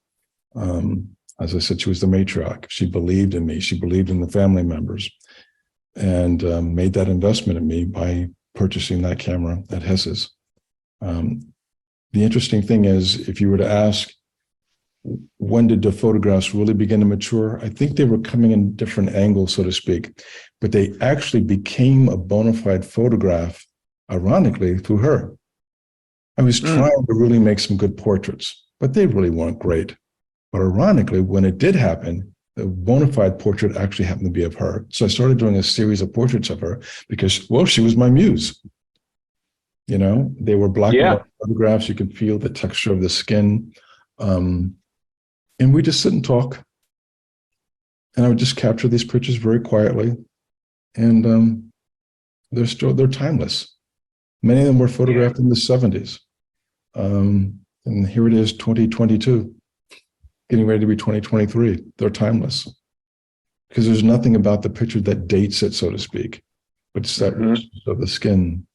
As I said, she was the matriarch. She believed in me. She believed in the family members, and made that investment in me by purchasing that camera at Hess's. The interesting thing is, if you were to ask, when did the photographs really begin to mature? I think they were coming in different angles, so to speak, but they actually became a bona fide photograph, ironically, through her. I was trying to really make some good portraits, but they really weren't great. But ironically, when it did happen, the bona fide portrait actually happened to be of her. So I started doing a series of portraits of her because, well, she was my muse. They were black and white photographs. You could feel the texture of the skin. And we just sit and talk. And I would just capture these pictures very quietly. And they're timeless. Many of them were photographed in the 70s. And here it is, 2022, getting ready to be 2023. They're timeless. Because there's nothing about the picture that dates it, so to speak. But it's that of the skin.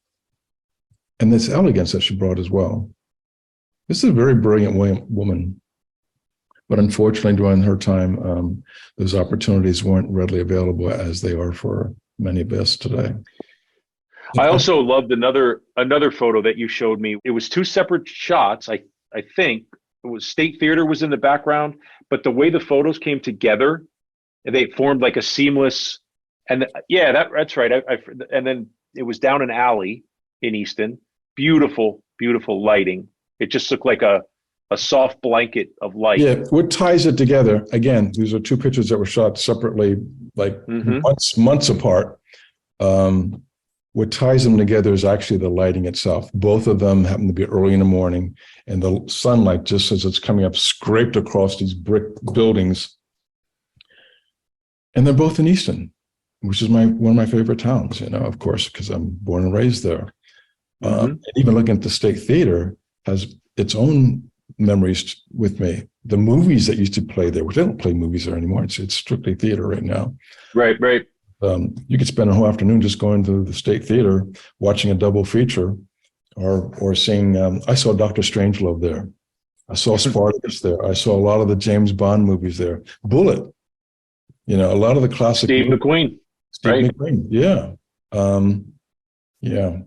And this elegance that she brought as well. This is a very brilliant woman. But unfortunately, during her time, those opportunities weren't readily available as they are for many of us today. I also loved another photo that you showed me. It was two separate shots. I think it was State Theater was in the background, but the way the photos came together, they formed like a seamless. And that's right. And then it was down an alley in Easton. Beautiful, beautiful lighting. It just looked like a soft blanket of light. Yeah, what ties it together, again, these are two pictures that were shot separately, like months apart. What ties them together is actually the lighting itself. Both of them happen to be early in the morning, and the sunlight, just as it's coming up, scraped across these brick buildings. And they're both in Easton, which is one of my favorite towns, of course, because I'm born and raised there. And even looking at the State Theater has its own memories with me. The movies that used to play there, which they don't play movies there anymore. It's strictly theater right now. Right. You could spend a whole afternoon just going to the State Theater, watching a double feature, or seeing. I saw Dr. Strangelove there. I saw Spartacus there. I saw a lot of the James Bond movies there. Bullet. A lot of the classic. Steve McQueen. McQueen. Yeah. Yeah.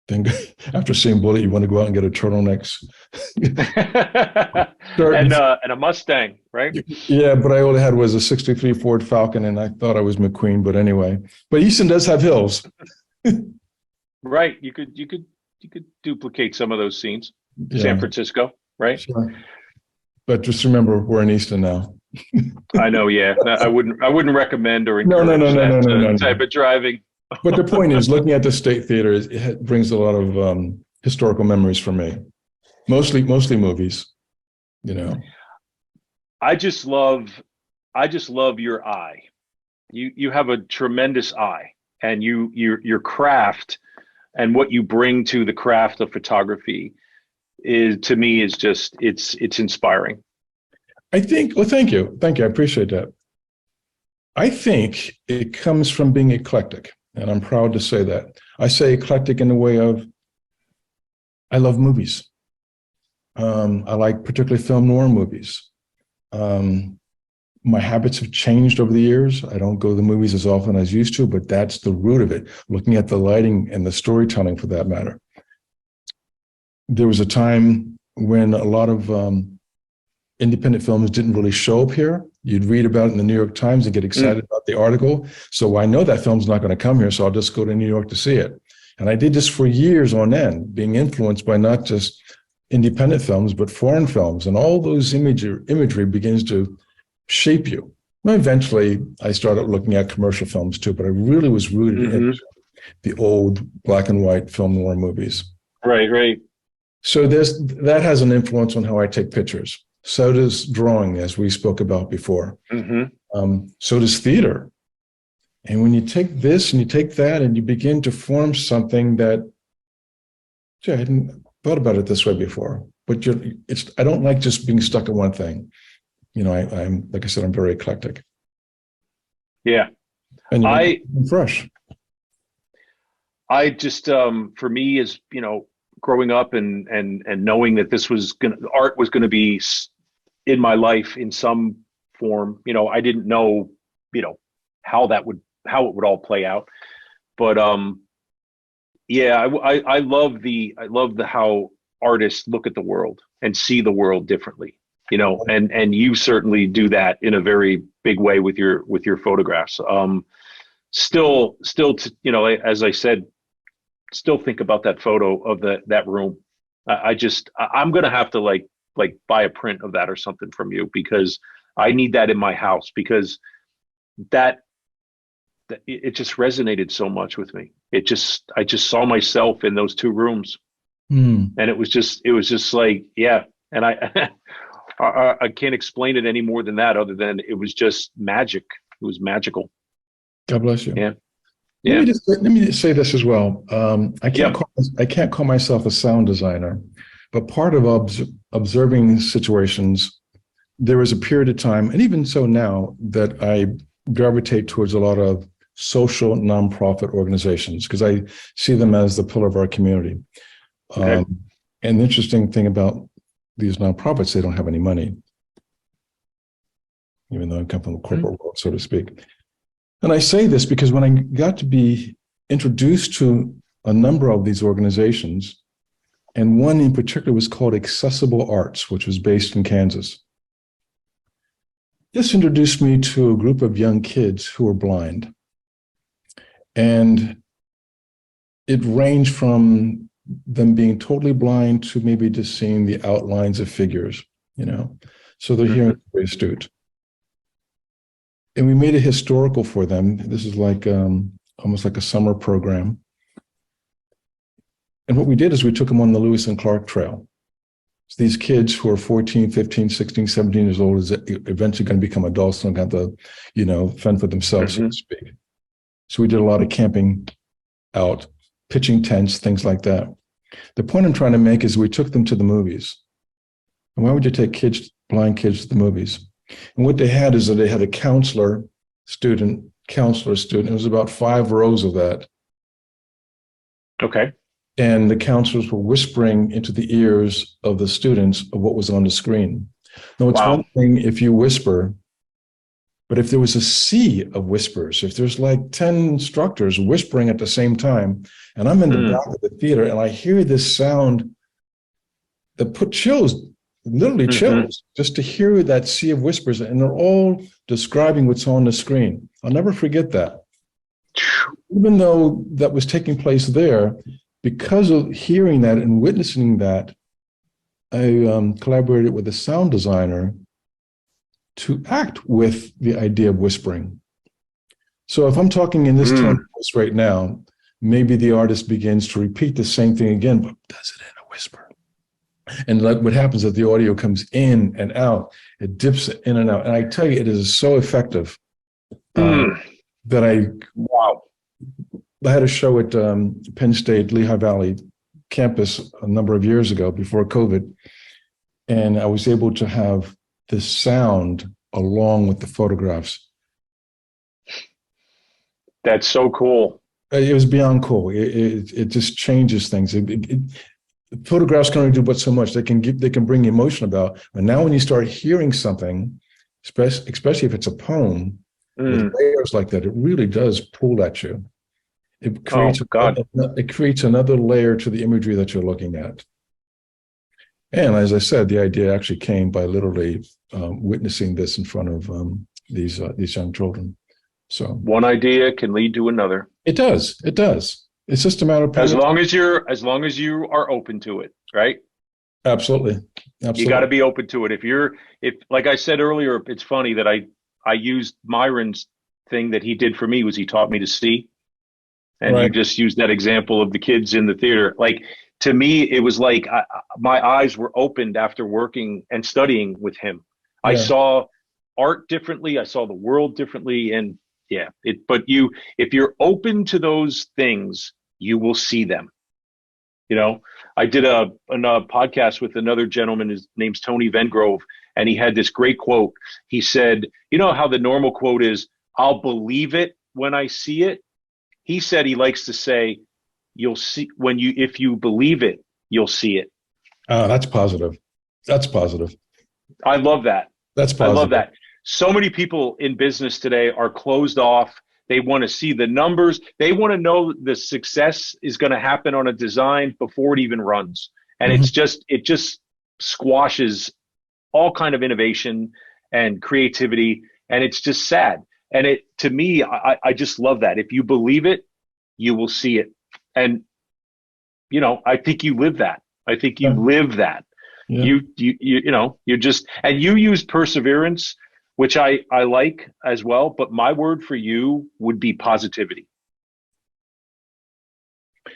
Then after seeing Bullet, you want to go out and get a turtlenecks. and a Mustang, right? Yeah, but I only had was a '63 Ford Falcon, and I thought I was McQueen. But anyway, but Easton does have hills. Right. You could duplicate some of those scenes. Yeah. San Francisco, right? Sure. But just remember, we're in Easton now. I know. Yeah, I wouldn't recommend or encourage that type of driving. But the point is, looking at the State Theater, it brings a lot of historical memories for me. Mostly movies, I just love your eye. You have a tremendous eye, and your craft and what you bring to the craft of photography to me is just it's inspiring. I think. Well, thank you. I appreciate that. I think it comes from being eclectic. And I'm proud to say that. I say eclectic in the way of, I love movies. I like particularly film noir movies. My habits have changed over the years. I don't go to the movies as often as I used to, but that's the root of it, looking at the lighting and the storytelling for that matter. There was a time when a lot of independent films didn't really show up here. You'd read about it in the New York Times and get excited about the article. So I know that film's not going to come here, so I'll just go to New York to see it. And I did this for years on end, being influenced by not just independent films, but foreign films. And all those imagery begins to shape you. Well, eventually, I started looking at commercial films too, but I really was rooted in the old black and white film noir movies. Right. So that has an influence on how I take pictures. So does drawing, as we spoke about before. So does theater. And when you take this and you take that and you begin to form something that, I hadn't thought about it this way before, but I don't like just being stuck at one thing. I'm, like I said, I'm very eclectic. Yeah. And I'm fresh. I just, for me is, growing up and knowing that art was going to be in my life in some form. I didn't know, how it would all play out. But I love how artists look at the world and see the world differently, and you certainly do that in a very big way with your photographs. Still, as I said, still think about that photo of that room. I'm going to have to like buy a print of that or something from you, because I need that in my house, because it just resonated so much with me. I just saw myself in those two rooms, and it was just like, yeah. And I can't explain it any more than that, other than it was just magic. It was magical. God bless you. Yeah. Let me just say this as well. I can't call myself a sound designer, but part of observing situations, there was a period of time, and even so now, that I gravitate towards a lot of social nonprofit organizations, because I see them as the pillar of our community. Okay. And the interesting thing about these nonprofits, they don't have any money, even though I come from the corporate world, so to speak. And I say this because when I got to be introduced to a number of these organizations, and one in particular was called Accessible Arts, which was based in Kansas. This introduced me to a group of young kids who were blind. And it ranged from them being totally blind to maybe just seeing the outlines of figures, So they're hearing very astute. And we made it historical for them. This is like almost like a summer program. And what we did is we took them on the Lewis and Clark Trail. So these kids who are 14, 15, 16, 17 years old is eventually going to become adults and got to, fend for themselves, so to speak. So we did a lot of camping out, pitching tents, things like that. The point I'm trying to make is we took them to the movies. And why would you take blind kids to the movies? And what they had is that they had a counselor, student. It was about 5 rows of that. Okay. And the counselors were whispering into the ears of the students of what was on the screen. Now, it's one thing if you whisper, but if there was a sea of whispers, if there's like 10 instructors whispering at the same time, and I'm in the back of the theater and I hear this sound that put chills, literally chills, just to hear that sea of whispers, and they're all describing what's on the screen. I'll never forget that. Even though that was taking place there, because of hearing that and witnessing that, I collaborated with a sound designer to act with the idea of whispering. So if I'm talking in this tone of voice right now, maybe the artist begins to repeat the same thing again, but does it in a whisper. And like what happens is the audio comes in and out, it dips in and out. And I tell you, it is so effective that I had a show at Penn State, Lehigh Valley campus a number of years ago before COVID. And I was able to have the sound along with the photographs. That's so cool. It was beyond cool. It just changes things. Photographs can only do but so much. They can bring emotion about. And now when you start hearing something, especially if it's a poem, with layers like that, it really does pull at you. It creates another layer to the imagery that you're looking at. And as I said, the idea actually came by literally witnessing this in front of these young children. So one idea can lead to another. It does. It's just a matter of as long as you are open to it, right? Absolutely. You got to be open to it. If like I said earlier, it's funny that I used Myron's thing that he did for me was he taught me to see. And you just used that example of the kids in the theater. Like, to me, it was like my eyes were opened after working and studying with him. Yeah. I saw art differently. I saw the world differently. And if you're open to those things, you will see them. I did a podcast with another gentleman. His name's Tony Vengrove. And he had this great quote. He said, you know how the normal quote is, I'll believe it when I see it. He said he likes to say, you'll see if you believe it, you'll see it. That's positive. I love that. That's positive. I love that. So many people in business today are closed off. They want to see the numbers. They want to know the success is going to happen on a design before it even runs. And it just squashes all kind of innovation and creativity. And it's just sad. And to me, I just love that. If you believe it, you will see it. And, I think you live that. I think you live that. Yeah. You just, and you use perseverance, which I like as well. But my word for you would be positivity.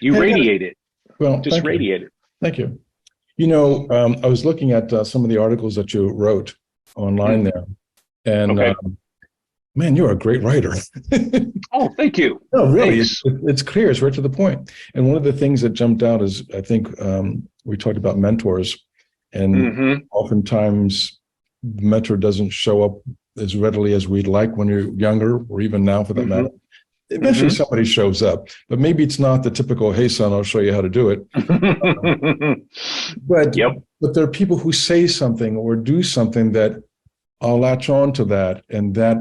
You radiate it. Well, just radiate it. Thank you. I was looking at some of the articles that you wrote online there. And man, you're a great writer. Oh, thank you. No, really, it's clear. It's right to the point. And one of the things that jumped out is, I think we talked about mentors, and oftentimes the mentor doesn't show up as readily as we'd like when you're younger, or even now for that matter. Eventually somebody shows up, but maybe it's not the typical, hey, son, I'll show you how to do it. But there are people who say something or do something that I'll latch on to that. And that,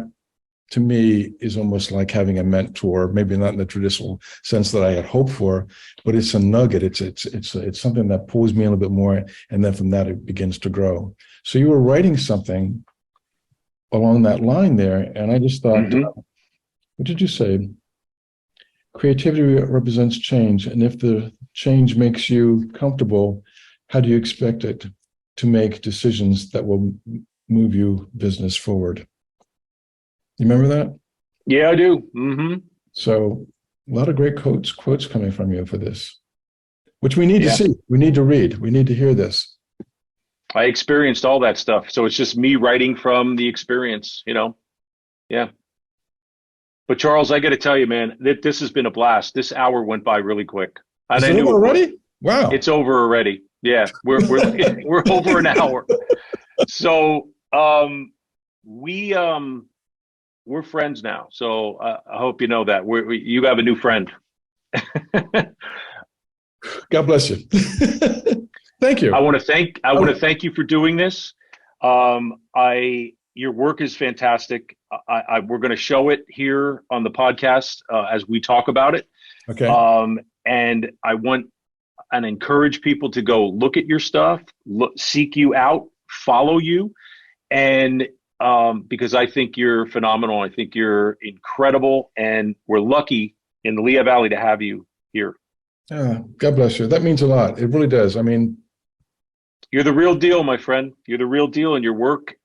to me, is almost like having a mentor, maybe not in the traditional sense that I had hoped for, but it's a nugget. It's something that pulls me a little bit more. And then from that, it begins to grow. So you were writing something along that line there. And I just thought, what did you say? Creativity represents change. And if the change makes you comfortable, how do you expect it to make decisions that will move you business forward? You remember that? Yeah, I do. So a lot of great quotes coming from you for this. which we need to see. We need to read. We need to hear this. I experienced all that stuff. So it's just me writing from the experience, you know? Yeah. But Charles, I got to tell you, man, this has been a blast. This hour went by really quick. And Is I it knew over it already? would. Wow. It's over already. Yeah. We're over an hour. So, we're friends now. So I hope you know that you have a new friend. God bless you. Thank you. I want to thank you for doing this. Your work is fantastic. We're going to show it here on the podcast as we talk about it. Okay. And I want and encourage people to go look at your stuff, seek you out, follow you, and because I think you're phenomenal. I think you're incredible, and we're lucky in the Lehigh Valley to have you here. God bless you. That means a lot. It really does. I mean, you're the real deal, my friend. You're the real deal, and your work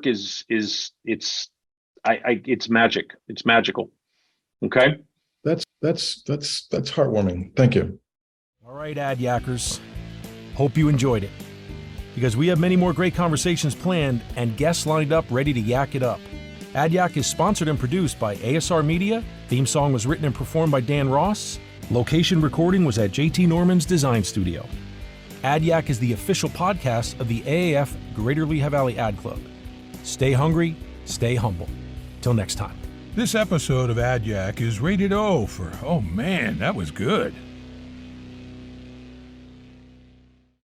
is it's magic. It's magical. Okay. That's heartwarming. Thank you. All right, Ad Yackers. Hope you enjoyed it, because we have many more great conversations planned and guests lined up ready to yak it up. Ad Yack is sponsored and produced by ASR Media. Theme song was written and performed by Dan Ross. Location recording was at JT Norman's Design Studio. Ad Yack is the official podcast of the AAF Greater Lehigh Valley Ad Club. Stay hungry, stay humble. Till next time. This episode of Ad Yack is rated O for, oh man, that was good.